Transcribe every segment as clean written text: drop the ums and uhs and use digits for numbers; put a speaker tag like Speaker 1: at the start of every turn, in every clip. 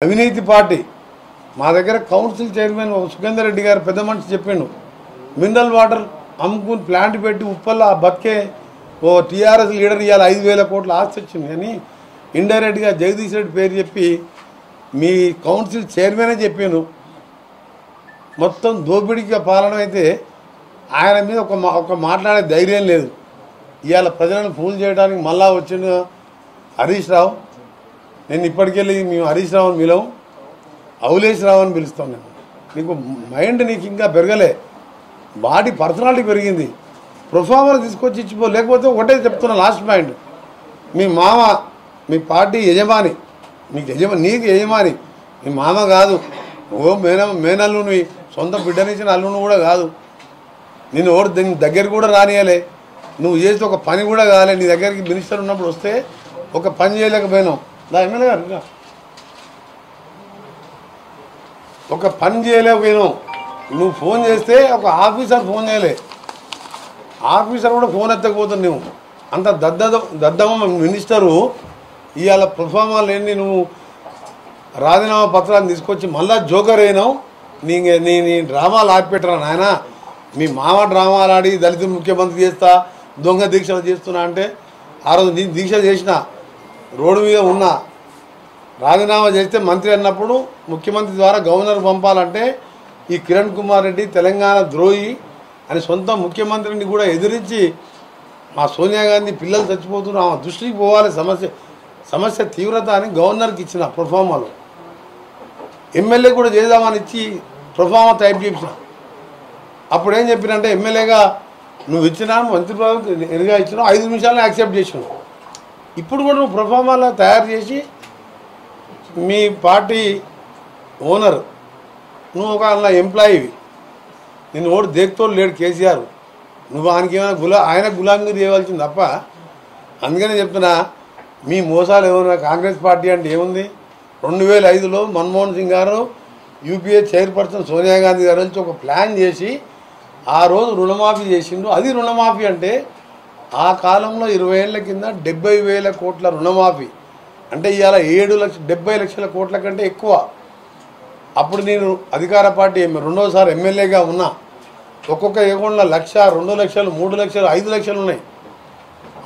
Speaker 1: అవినీతి పార్టీ మా దగ్గర కౌన్సిల్ చైర్మన్ సుఖేందర్ రెడ్డి గారు పెద్ద మనిషి చెప్పిండు మినరల్ వాటర్ అమ్ముకుని ప్లాంట్ పెట్టి ఉప్పల్లో బతికే ఓ టీఆర్ఎస్ లీడర్ ఇవాళ 5,000 కోట్ల ఆస్తి వచ్చింది అని ఇండైరెక్ట్గా జగదీష్ రెడ్డి పేరు చెప్పి మీ కౌన్సిల్ చైర్మనే చెప్పాను. మొత్తం దోపిడీగా పాలన అయితే ఆయన మీద ఒక మాట్లాడే ధైర్యం లేదు. ఇవాళ ప్రజలను ఫూల్ చేయడానికి మళ్ళా వచ్చిన హరీష్ రావు, నేను ఇప్పటికెళ్ళి మేము హరీష్ రావు అని పిలవం, అవులేష్ రావు అని పిలుస్తాం. నేను నీకు మైండ్ నీకు ఇంకా పెరగలే, బాడీ పర్సనాలిటీ పెరిగింది. ప్రొఫార్మర్ తీసుకొచ్చి ఇచ్చిపో, లేకపోతే ఒకటే చెప్తున్నా లాస్ట్ పాయింట్, మీ మామ మీ పార్టీ యజమాని, నీకు యజమాని మీ మామ కాదు, ఓ మేనల్లుని సొంత బిడ్డనిచ్చిన అల్లుని కూడా కాదు. నేను ఓడి దీని దగ్గరికి కూడా రానియలే, నువ్వు చేస్తే ఒక పని కూడా కాలే. నీ దగ్గరికి మినిస్టర్ ఉన్నప్పుడు వస్తే ఒక పని చేయలేకపోయినావు. నా ఎమ్మెల్యే గారు ఒక పని చేయలేకపోయినావు. నువ్వు ఫోన్ చేస్తే ఒక ఆఫీసర్ ఫోన్ చేయలే, ఆఫీసర్ కూడా ఫోన్ ఎత్తకపోతావు. నువ్వు అంత దద్దమ్మ మినిస్టరు ఇవాళ పర్ఫార్మర్ లేని నువ్వు రాజీనామా పత్రాన్ని తీసుకొచ్చి మళ్ళా జోకర్ అయినావు. నీ డ్రామాలు ఆపిపెట్టరా నాయన. మీ మామ డ్రామాలు ఆడి దళిత ముఖ్యమంత్రి చేస్తా, దొంగ దీక్షలు చేస్తున్నా అంటే ఆ రోజు నేను దీక్ష చేసిన, రోడ్డు మీద ఉన్నా. రాజీనామా చేస్తే మంత్రి అన్నప్పుడు ముఖ్యమంత్రి ద్వారా గవర్నర్ పంపాలంటే ఈ కిరణ్ కుమార్ రెడ్డి తెలంగాణ ద్రోహి అని సొంత ముఖ్యమంత్రిని కూడా ఎదిరించి మా సోనియా గాంధీ పిల్లలు చచ్చిపోతున్నారు, ఆమె దృష్టికి పోవాలి సమస్య తీవ్రత అని గవర్నర్కి ఇచ్చిన ప్రొఫార్మాలో. ఎమ్మెల్యే కూడా చేద్దామని ఇచ్చి ప్రొఫార్మా టైప్ చేసిన. అప్పుడు ఏం చెప్పినంటే ఎమ్మెల్యేగా నువ్వు ఇచ్చినా మంత్రి పదవి ఎరుగా ఇచ్చినావు, 5 నిమిషాలను యాక్సెప్ట్ చేసినావు. ఇప్పుడు కూడా నువ్వు ప్రొఫార్మాలో తయారు చేసి మీ పార్టీ ఓనర్, నువ్వు ఒక అలా ఎంప్లాయీవి, నేను ఓడి దేక్తోడు లేడు కేసీఆర్, నువ్వు ఆయనకి ఏమైనా ఆయన గులాంగిరి చేయవలసింది తప్ప. అందుకనే చెప్తున్నా, మీ మోసాలు ఏమైనా కాంగ్రెస్ పార్టీ అంటే ఏముంది. 2005లో మన్మోహన్ సింగ్ గారు యూపీఏ చైర్పర్సన్ సోనియా గాంధీ గారు వచ్చి ఒక ప్లాన్ చేసి ఆ రోజు రుణమాఫీ చేసిండు. అది రుణమాఫీ అంటే ఆ కాలంలో 20 ఏళ్ల కింద 70,000 కోట్ల రుణమాఫీ అంటే ఇవాళ 70 లక్షల కోట్ల కంటే ఎక్కువ. అప్పుడు నేను అధికార పార్టీ రెండోసారి ఎమ్మెల్యేగా ఉన్నా. ఒక్కొక్క అకౌంట్లో 1,00,000, 2 లక్షలు, 3 లక్షలు, 5 లక్షలు ఉన్నాయి.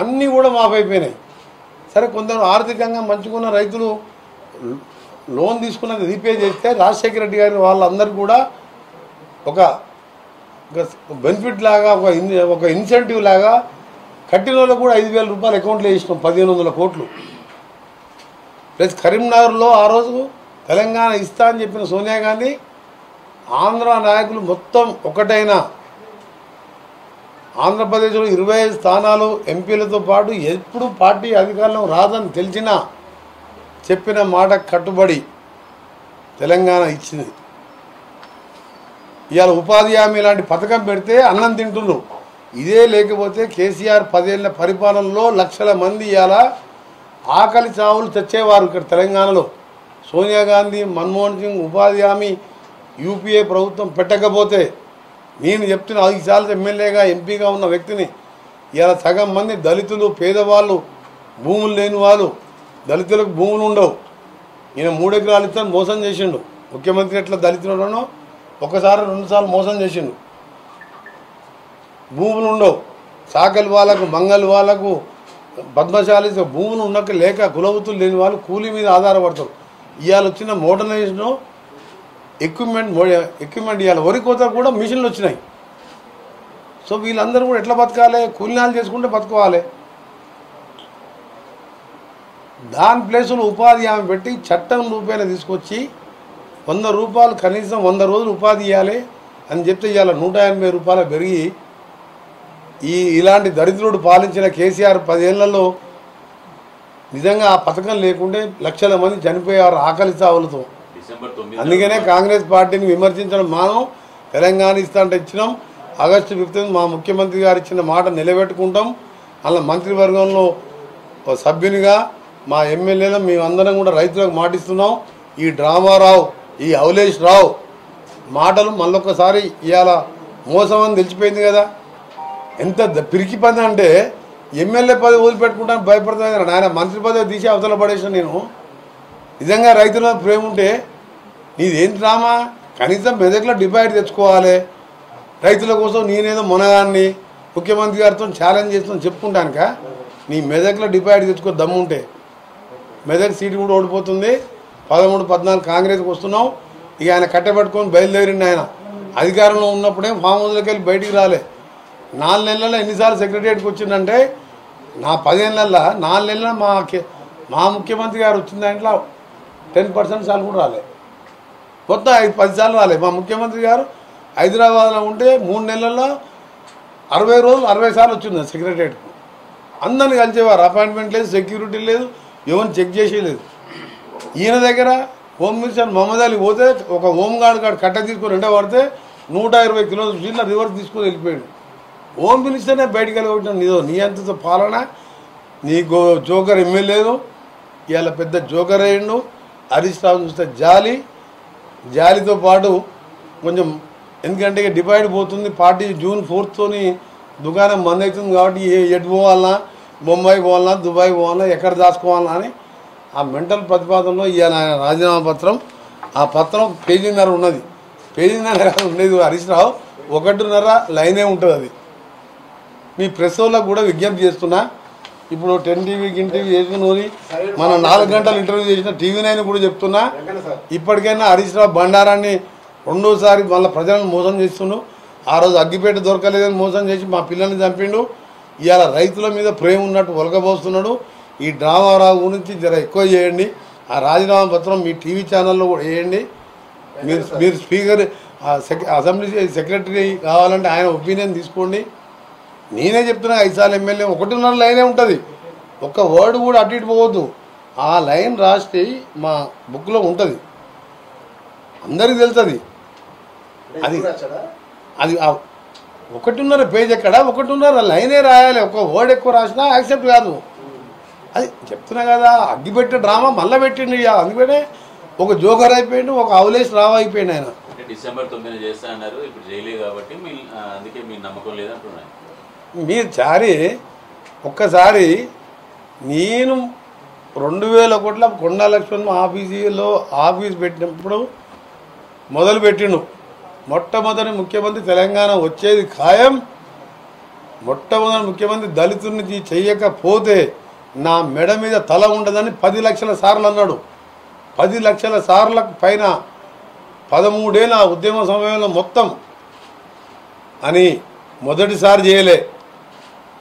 Speaker 1: అన్నీ కూడా మాఫ్ అయిపోయినాయి. సరే, కొందరు ఆర్థికంగా మంచుకున్న రైతులు లోన్ తీసుకున్నది రీపే చేస్తే రాజశేఖర రెడ్డి గారి వాళ్ళందరూ కూడా ఒక బెనిఫిట్ లాగా, ఒక ఇన్సెంటివ్ లాగా కట్టిన వాళ్ళకు కూడా 5,000 రూపాయలు అకౌంట్లో వేసినాం, 1,500 కోట్లు. ప్లస్ కరీంనగర్లో ఆ రోజు తెలంగాణ ఇస్తా అని చెప్పిన సోనియా గాంధీ, ఆంధ్ర నాయకులు మొత్తం ఒకటైనా ఆంధ్రప్రదేశ్లో 25 స్థానాలు ఎంపీలతో పాటు ఎప్పుడు పార్టీ అధికారంలో రాదని తెలిసినా చెప్పిన మాట కట్టుబడి తెలంగాణ ఇచ్చింది. ఇవాళ ఉపాధి హామీ లాంటి పథకం పెడితే అన్నం తింటున్నారు. ఇదే లేకపోతే కేసీఆర్ 10 ఏళ్ల పరిపాలనలో లక్షల మంది ఇవాళ ఆకలి చావులు తెచ్చేవారు ఇక్కడ తెలంగాణలో. సోనియా గాంధీ, మన్మోహన్ సింగ్ ఉపాధి హామీ యూపీఏ ప్రభుత్వం పెట్టకపోతే, నేను చెప్తున్న 5 సార్లు ఎమ్మెల్యేగా ఎంపీగా ఉన్న వ్యక్తిని, ఇలా సగం మంది దళితులు, పేదవాళ్ళు, భూములు లేని వాళ్ళు, దళితులకు భూములు ఉండవు. ఈయన 3 ఎకరాలు ఇస్తాను మోసం చేసిండు. ముఖ్యమంత్రి ఎట్లా దళితులను ఒకసారి 2 సార్లు మోసం చేసిండు. భూములు ఉండవు, చాకలి వాళ్ళకు, మంగళ వాళ్ళకు, పద్మశాలి భూములు ఉండక లేక కులవృత్తులు లేని వాళ్ళు కూలీ మీద ఆధారపడతారు. ఇవాళ వచ్చిన మోడర్నైజేషన్ ఎక్విప్మెంట్ ఇవాళ వరి కోత కూడా మిషన్లు వచ్చినాయి. సో వీళ్ళందరూ కూడా ఎట్లా బతకాలి, కూలీనాలు చేసుకుంటే బతుకోవాలి. దాని ప్లేసులు ఉపాధి హామీ పెట్టి చట్టం రూపాయన తీసుకొచ్చి 100 రూపాయలు కనీసం 100 రోజులు ఉపాధి ఇవ్వాలి అని చెప్తే ఇవాళ 180 రూపాయలు పెరిగి ఇలాంటి దరిద్రుడు పాలించిన కేసీఆర్ 10 ఏళ్లలో నిజంగా ఆ పథకం లేకుంటే లక్షల మంది చనిపోయారు ఆకలి చావులతో. అందుకనే కాంగ్రెస్ పార్టీని విమర్శించడం మానం. తెలంగాణ ఇస్తా అంటే ఇచ్చినాం. ఆగస్టు 15 మా ముఖ్యమంత్రి గారు ఇచ్చిన మాట నిలబెట్టుకుంటాం. అలా మంత్రివర్గంలో సభ్యునిగా మా ఎమ్మెల్యేలు మేమందరం కూడా రైతులకు మాటిస్తున్నాం. ఈ డ్రామారావు, ఈ అవులేష్ రావు మాటలు మళ్ళొక్కసారి ఇవాళ మోసం అని తెలిసిపోయింది కదా. ఎంత పిరికి పని అంటే ఎమ్మెల్యే పదవి వదిలిపెట్టుకుంటాను భయపడుతుంది. ఆయన మంత్రి పదవి తీసి అవతల పడేసిన నేను నిజంగా రైతుల ప్రేమ ఉంటే నీదేం డ్రామా? కనీసం మెదక్లో డిపాజిట్ తెచ్చుకోవాలి. రైతుల కోసం నేనేదో మునగాన్ని ముఖ్యమంత్రి గారితో ఛాలెంజ్ చేస్తాను చెప్పుకుంటానుక. నీ మెదక్లో డిపాజిట్ తెచ్చుకో దమ్ముంటే. మెదక్ సీటు కూడా ఓడిపోతుంది. 13, 14 కాంగ్రెస్కి వస్తున్నాం. ఇక ఆయన కట్టబెట్టుకొని బయలుదేరిండి. ఆయన అధికారంలో ఉన్నప్పుడే ఫామ్ హౌస్లోకి వెళ్ళి బయటికి రాలే. 4 నెలల్లో ఎన్నిసార్లు సెక్రటరియట్కి వచ్చిందంటే నా 15 నెలల 4 నెలల మా ముఖ్యమంత్రి గారు వచ్చిన దాంట్లో 10% సార్లు కూడా రాలే. మొత్తం 5-10 సార్లు రాలే. మా ముఖ్యమంత్రి గారు హైదరాబాద్లో ఉంటే 3 నెలల్లో 60 రోజులు 60 సార్లు వచ్చింది సెక్రటరియట్కు. అందరిని కలిసేవారు. అపాయింట్మెంట్ లేదు, సెక్యూరిటీ లేదు, ఎవరిని చెక్ చేసేయలేదు. ఈయన దగ్గర హోమ్ మినిస్టర్ మహమ్మద్ అలీ పోతే ఒక హోంగార్డ్ కట్ట తీసుకొని రెండో పడితే 120 కిలోమీటర్ల రివర్స్ తీసుకొని వెళ్ళిపోయాడు. హోమ్ మినిస్టర్నే బయటికి వెళ్ళగొట్టిన నీ అంత పాలన. నీకు జోకర్ ఎమ్మెల్యేలు ఇవాళ పెద్ద జోకర్ అయ్యిండు. హరీష్ రావు చూస్తే జాలితో పాటు కొంచెం, ఎందుకంటే ఇక డిపాజిట్ పోతుంది. పార్టీ June 4th దుకాణం బంద్ అవుతుంది కాబట్టి ఎటు పోవాలన్నా, బొంబాయి పోవాలన్నా, దుబాయ్ పోవాలన్నా, ఎక్కడ దాచుకోవాలన్నా అని ఆ మెంటల్ ప్రతిపాదనలో ఇవాళ ఆయన రాజీనామా పత్రం, ఆ పత్రం పేజీన్నర ఉన్నది. పేజీన్నర ఉండేది హరీష్ రావు, 1.5 లైనే ఉంటుంది. అది మీ ప్రెస్ వాళ్ళకు కూడా విజ్ఞప్తి చేస్తున్నా. ఇప్పుడు 10 టీవీ గిన్టీవీ చేసుకుని మనం 4 గంటలు ఇంటర్వ్యూ చేసిన TV9 కూడా చెప్తున్నా, ఇప్పటికైనా హరీష్ రావు బండారాన్ని రెండోసారి మళ్ళీ ప్రజలను మోసం చేస్తుండు. ఆ రోజు అగ్గిపేట దొరకలేదని మోసం చేసి మా పిల్లల్ని చంపిండు. ఇవాళ రైతుల మీద ప్రేమ ఉన్నట్టు ఒలకబోస్తున్నాడు. ఈ డ్రామారావు గురించి జర ఎక్కువ చేయండి. ఆ రాజీనామా పత్రం మీ టీవీ ఛానల్లో కూడా వేయండి. మీరు స్పీకర్ అసెంబ్లీ సెక్రటరీ కావాలంటే ఆయన ఒపీనియన్ తీసుకోండి. నేనే చెప్తున్నా 5 సార్లు ఎమ్మెల్యే 1.5 లైనే ఉంటుంది. ఒక్క వర్డ్ కూడా అటు ఇటు పోవద్దు. ఆ లైన్ రాస్తే మా బుక్లో ఉంటుంది, అందరికీ తెలుస్తుంది. అది 1.5 పేజ్ ఎక్కడ, 1.5 లైనే రాయాలి. ఒక వర్డ్ ఎక్కువ రాసినా యాక్సెప్ట్ కాదు. అది చెప్తున్నా కదా, అగ్గిపెట్టే డ్రామా మళ్ళీ పెట్టిండు. అందుకనే ఒక జోకర్ అయిపోయిండు, ఒక అవలేష్ రావు అయిపోయిండు ఆయన.
Speaker 2: డిసెంబర్ 9 చేస్తా అన్నారు, ఇప్పుడు చేయలేదు కాబట్టి అందుకే మీ నమ్మకం లేదంటున్నారు.
Speaker 1: మీరు ఒక్కసారి నేను 2000 కోట్ల కొండా లక్ష్మణ్ ఆఫీస్ పెట్టినప్పుడు మొదలుపెట్టిండు. మొట్టమొదటి ముఖ్యమంత్రి తెలంగాణ వచ్చేది ఖాయం. మొట్టమొదటి ముఖ్యమంత్రి దళితుడిని చెయ్యకపోతే నా మెడ మీద తల ఉండదని 10 లక్షల సార్లు అన్నాడు. 10 లక్షల సార్లకు పైన 13 ఏళ్ళ ఉద్యమ సమయంలో మొత్తం అని మొదటిసారి చేయలే.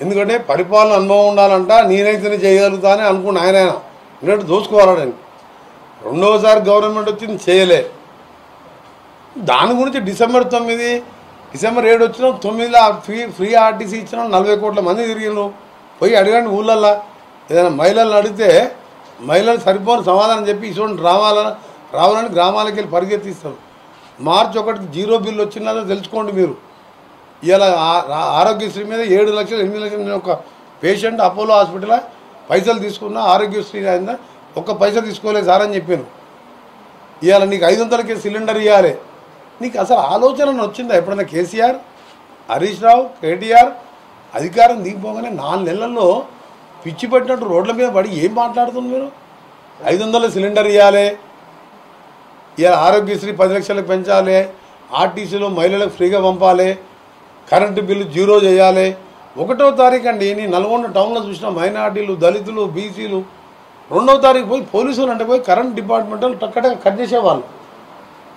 Speaker 1: ఎందుకంటే పరిపాలన అనుభవం ఉండాలంట, నేనైతేనే చేయగలుగుతా అని అనుకున్న ఆయన ఎందుకంటే దోచుకోవాలని. రెండవసారి గవర్నమెంట్ వచ్చింది, చేయలే. దాని గురించి డిసెంబర్ 7 వచ్చినాం, 9లో ఫ్రీ ఆర్టీసీ ఇచ్చినాం, 40 కోట్ల మంది తిరిగినారు. పోయి అడగండి ఊళ్ళల్లో, ఏదైనా మహిళలను అడిగితే మహిళలు సరిపోని సమాధానం చెప్పి ఇటువంటి రావాలని గ్రామాలకు వెళ్ళి పరిగెత్తిస్తారు. మార్చి 1 జీరో బిల్లు వచ్చిందో తెలుసుకోండి మీరు. ఇలా ఆరోగ్యశ్రీ మీద 7 లక్షలు 8 లక్షలు. నేను ఒక పేషెంట్ అపోలో హాస్పిటల్ పైసలు తీసుకున్నా, ఆరోగ్యశ్రీ అయిందా, ఒక్క పైసా తీసుకోలేదు సార్ అని చెప్పాను. ఇవాళ నీకు 500కి సిలిండర్ ఇవ్వాలి. నీకు అసలు ఆలోచన వచ్చిందా ఎప్పుడైనా? కేసీఆర్, హరీష్ రావు, కేటీఆర్ అధికారం దిగిపోగానే 4 నెలల్లో పిచ్చి పెట్టినట్టు రోడ్ల మీద పడి ఏం మాట్లాడుతుంది మీరు? 500 సిలిండర్ ఇవ్వాలి, ఇవాళ ఆరోగ్యశ్రీ 10 లక్షలకు పెంచాలి, ఆర్టీసీలో మహిళలకు ఫ్రీగా పంపాలి, కరెంటు బిల్లు 0 చేయాలి. 1వ తారీఖు అండి నేను నల్గొండ టౌన్లో చూసిన మైనార్టీలు, దళితులు, బీసీలు 2వ తారీఖు పోయి పోలీసులు అంటే పోయి కరెంట్ డిపార్ట్మెంట్లో టక్కటగా కట్ చేసేవాళ్ళు.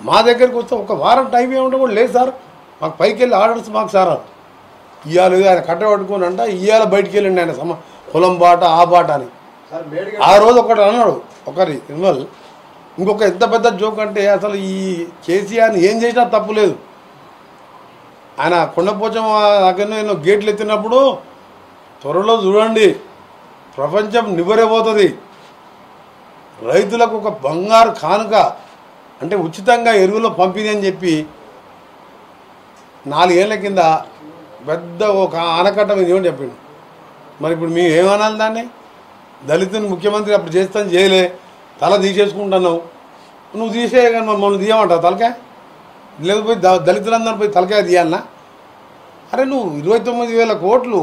Speaker 1: మా దగ్గరికి వస్తే ఒక వారం టైం ఏమంటే కూడా లేదు సార్, మాకు పైకి వెళ్ళి ఆర్డర్స్ మాకు సార్ ఇవాళ ఆయన కట్టబట్టుకొని అంట ఇవాళ బయటికి వెళ్ళండి ఆయన పొలం బాట ఆ బాట అని. ఆ రోజు ఒకటి అన్నాడు ఒకరి ఇన్వాల్. ఇంకొక ఎంత పెద్ద జోక్ అంటే అసలు ఈ కేసీఆర్ని ఏం చేసినా తప్పు లేదు. ఆయన కొండపోచమ్మ దగ్గర ఎన్నో గేట్లు ఎత్తినప్పుడు త్వరలో చూడండి ప్రపంచం నివ్వరైపోతుంది. రైతులకు ఒక బంగారు కానుక అంటే ఉచితంగా ఎరువులో పంపిణీ అని చెప్పి 4 ఏళ్ల కింద పెద్ద ఒక ఆనకట్ట మీద ఏమని చెప్పిండు. మరి ఇప్పుడు మేము ఏమనాలి దాన్ని? దళితుని ముఖ్యమంత్రి అప్పుడు చేస్తాను చేయలే, తల తీసేసుకుంటున్నావు. నువ్వు తీసేయ కానీ మమ్మల్ని తీయమంటావు తలకాయ? లేకపోతే దళితులందరూ పోయి తలకాయ తీయాలన్నా? అరే నువ్వు 29,000 కోట్లు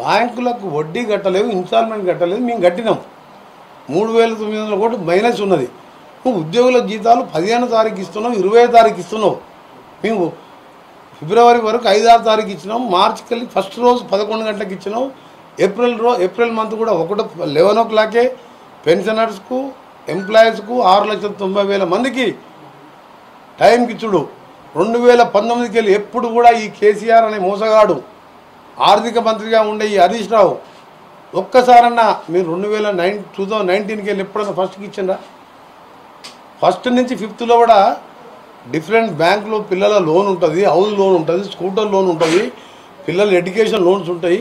Speaker 1: బ్యాంకులకు వడ్డీ కట్టలేవు, ఇన్స్టాల్మెంట్ కట్టలేదు, మేము కట్టినాం. 3,900 కోట్లు మైనస్ ఉన్నది. నువ్వు ఉద్యోగుల జీతాలు 15వ తారీఖు ఇస్తున్నావు, 20వ తారీఖు ఇస్తున్నావు. మేము ఫిబ్రవరి వరకు 5-6 తారీఖు ఇచ్చినాం. మార్చికి వెళ్ళి ఫస్ట్ రోజు 11 గంటలకు ఇచ్చినాం. ఏప్రిల్ మంత్ కూడా 11 o'clockకే పెన్షనర్స్కు ఎంప్లాయీస్కు 6,90,000 మందికి టైంకి ఇచ్చుడు. 2019కి వెళ్ళి ఎప్పుడు కూడా ఈ కేసీఆర్ అనే మోసగాడు ఆర్థిక మంత్రిగా ఉండే ఈ హరీష్ రావు ఒక్కసారన్నా మీరు 2019కి వెళ్ళి ఎప్పుడన్నా ఫస్ట్కి ఇచ్చిండ్రా? ఫస్ట్ నుంచి 5th కూడా డిఫరెంట్ బ్యాంకులో పిల్లల లోన్ ఉంటుంది, హౌస్ లోన్ ఉంటుంది, స్కూటర్ లోన్ ఉంటుంది, పిల్లల ఎడ్యుకేషన్ లోన్స్ ఉంటాయి.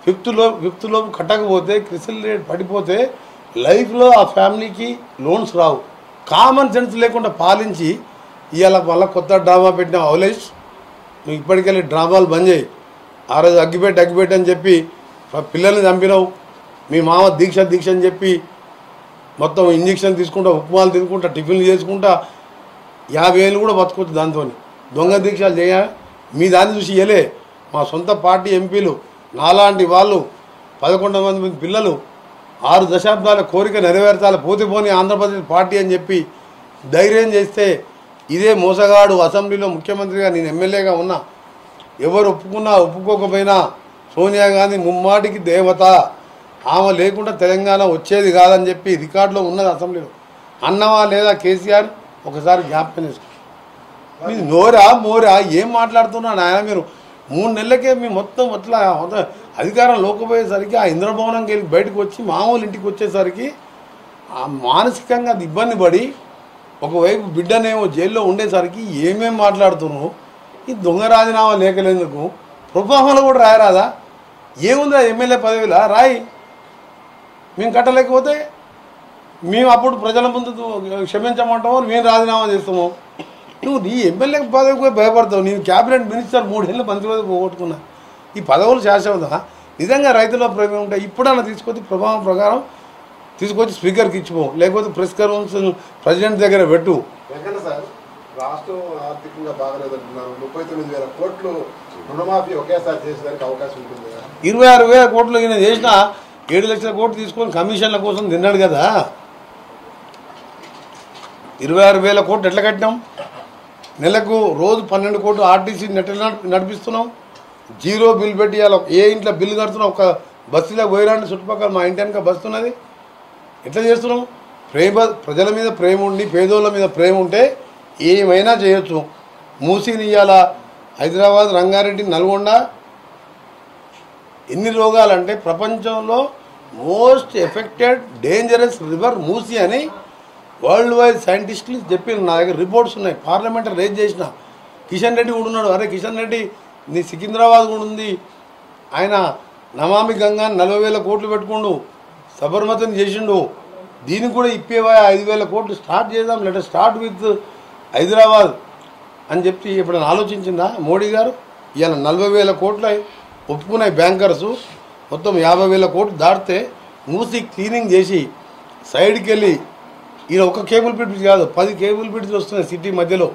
Speaker 1: 5th లోపు కట్టకపోతే క్రిసిల్ రేట్ పడిపోతే లైఫ్లో ఆ ఫ్యామిలీకి లోన్స్ రావు. కామన్ సెన్స్ లేకుండా పాలించి ఇవాళ మళ్ళీ కొత్త డ్రామా పెట్టిన అవలేష్, నువ్వు ఇప్పటికెళ్ళి డ్రామాలు బంద్ చేయి. ఆ రోజు అగ్గిపెట్టి అని చెప్పి పిల్లల్ని చంపినావు. మీ మామ దీక్ష అని చెప్పి మొత్తం ఇంజక్షన్ తీసుకుంటా, ఉప్మాలు తినుకుంటా, టిఫిన్లు చేసుకుంటా 50,000 కూడా బతుకోవచ్చు దాంతో. దొంగ దీక్షలు చేయ మీ దాన్ని చూసి ఇయ్యలే. మా సొంత పార్టీ ఎంపీలు నాలాంటి వాళ్ళు 11 మంది పిల్లలు 6 దశాబ్దాల కోరిక నెరవేర్చాలి పోని ఆంధ్రప్రదేశ్ పార్టీ అని చెప్పి ధైర్యం చేస్తే ఇదే మోసగాడు అసెంబ్లీలో ముఖ్యమంత్రిగా నేను ఎమ్మెల్యేగా ఉన్నా. ఎవరు ఒప్పుకున్నా ఒప్పుకోకపోయినా సోనియా గాంధీ ముమ్మాటికి దేవత, ఆమె లేకుండా తెలంగాణ వచ్చేది కాదని చెప్పి రికార్డులో ఉన్నది అసెంబ్లీలో. అన్నవా లేదా కేసీఆర్ ఒకసారి జ్ఞాపకం చేసుకో. మీరు మోరా ఏం మాట్లాడుతున్నా నాయన? మీరు 3 నెలలకే మీ మొత్తం అట్లా అధికారం లోకపోయేసరికి ఆ ఇంద్రభవనంకి వెళ్ళి బయటకు వచ్చి మామూలు ఇంటికి వచ్చేసరికి మానసికంగా అది ఇబ్బంది పడి ఒకవైపు బిడ్డనేమో జైల్లో ఉండేసరికి ఏమేమి మాట్లాడుతున్నావు? ఈ దొంగ రాజీనామా లేఖలేందుకు ప్రొఫామాలో కూడా రాయరాదా? ఏముందా ఎమ్మెల్యే పదవిలా రాయి. మేము కట్టలేకపోతే మేము అప్పుడు ప్రజల ముందు క్షమించమంటాము, మేము రాజీనామా చేస్తాము. నువ్వు నీ ఎమ్మెల్యే పదవికి భయపడతావు. నేను క్యాబినెట్ మినిస్టర్ 3 ఏళ్ళు మంత్రి పదవి పోగొట్టుకున్నా. ఈ పదవులు శాశ్వత. నిజంగా రైతుల ప్రేమ ఉంటే ఇప్పుడన్నా తీసుకొచ్చి ప్రభావం ప్రకారం తీసుకొచ్చి స్పీకర్కి ఇచ్చిపో, లేకపోతే ప్రెస్ కౌన్సిల్ ప్రెసిడెంట్ దగ్గర పెట్టు.
Speaker 3: సార్ రాష్ట్రం ఆర్థికంగా బాగలేదంటున్నారు. 39,000 కోట్లు రుణమాఫీ ఒకేసారి చేసేదానికి అవకాశం ఉంటుంది.
Speaker 1: 26,000 కోట్లు ఈయన చేసిన 7 లక్షల కోట్లు తీసుకొని కమిషన్ల కోసం తిన్నాడు కదా. 26,000 కోట్లు ఎట్లా కట్టినాం? నెలకు రోజు 12 కోట్లు ఆర్టీసీ నడిపిస్తున్నాం. 0 బిల్ పెట్టి ఏ ఇంట్లో బిల్లు కడుతున్నాం? ఒక బస్సులో పోయిరాండి చుట్టుపక్కల మా ఇంటి వెనక బస్సు ఉన్నది. ఎట్లా చేస్తున్నాం? ప్రజల మీద ప్రేమ ఉండి పేదోళ్ళ మీద ప్రేమ ఉంటే ఏమైనా చేయొచ్చు. మూసీని ఇయ్యాల హైదరాబాద్, రంగారెడ్డి, నల్గొండ ఎన్ని రోగాలంటే ప్రపంచంలో most affected dangerous river Musi అని వరల్డ్ వైడ్ సైంటిస్టులు చెప్పిన నా దగ్గర రిపోర్ట్స్ ఉన్నాయి. పార్లమెంట్లో రేజ్ చేసిన కిషన్ రెడ్డి కూడా ఉన్నాడు. అరే కిషన్ రెడ్డి నీ సికింద్రాబాద్ కూడా ఉంది. ఆయన నమామి గంగా 40,000 కోట్లు పెట్టుకుండు, సబర్మతిని చేసిండు. దీనికి కూడా ఇప్పేవా 5,000 కోట్లు స్టార్ట్ చేద్దాం, లెట్ స్టార్ట్ విత్ హైదరాబాద్ అని చెప్పి ఎప్పుడైనా ఆలోచించిందా మోడీ గారు? ఇవాళ 40,000 కోట్లు ఒప్పుకున్నాయి బ్యాంకర్సు. మొత్తం 50,000 కోట్లు దాటితే మూసి క్లీనింగ్ చేసి సైడ్కి వెళ్ళి ఈయన ఒక కేబుల్ బ్రిడ్జ్ కాదు 10 కేబుల్ బ్రిడ్జ్లు వస్తున్నాయి సిటీ మధ్యలో.